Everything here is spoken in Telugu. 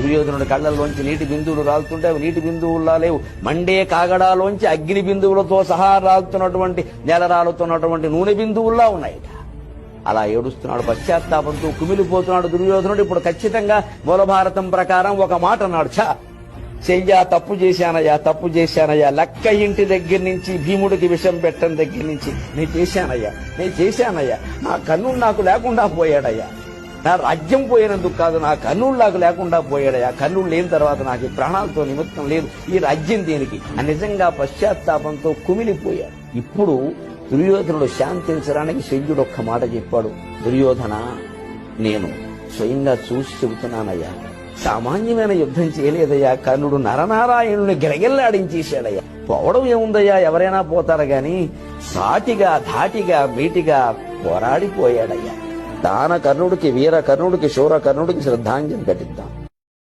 దుర్యోధనుడి కళ్ళల్లోంచి నీటి బిందువులు రాలుతుంటే అవి నీటి బిందువుల్లా లేవు, మండే కాగడాలోంచి అగ్ని బిందువులతో సహా రాలుతున్నటువంటి నెల రాలుతున్నటువంటి నూనె బిందువుల్లా ఉన్నాయిట. అలా ఏడుస్తున్నాడు, పశ్చాత్తాపంతో కుమిలిపోతున్నాడు దుర్యోధనుడు. ఇప్పుడు ఖచ్చితంగా మూలభారతం ప్రకారం ఒక మాట అన్నాడు, చెయ్యా తప్పు చేశానయ్యా, లక్క ఇంటి దగ్గర నుంచి భీముడికి విషం పెట్టడం దగ్గర నుంచి నేను చేశానయ్యా, నా కన్నుడు నాకు లేకుండా పోయాడయ్యా, నా రాజ్యం పోయినందుకు కాదు, నా కన్నుడు నాకు లేకుండా పోయాడయ్యా, కన్నుడు లేని తర్వాత నాకు ప్రాణాలతో నిమిత్తం లేదు, ఈ రాజ్యం దేనికి అని నిజంగా పశ్చాత్తాపంతో కుమిలిపోయాడు. ఇప్పుడు దుర్యోధనుడు శాంతించడానికి శల్యుడు ఒక్క మాట చెప్పాడు, దుర్యోధన నేను స్వయంగా చూసి చెబుతున్నానయ్యా, సామాన్యమైన యుద్ధం చేయలేదయ్యా, కర్ణుడు నరనారాయణుని గిరగిల్లాడించేశాడయ్యా. పోవడం ఏముందయ్యా, ఎవరైనా పోతారు గాని సాటిగా ధాటిగా మీటిగా పోరాడిపోయాడయ్యా. దాన కర్ణుడికి, వీర కర్ణుడికి, శూర కర్ణుడికి శ్రద్ధాంజలి ఘటిద్దాం.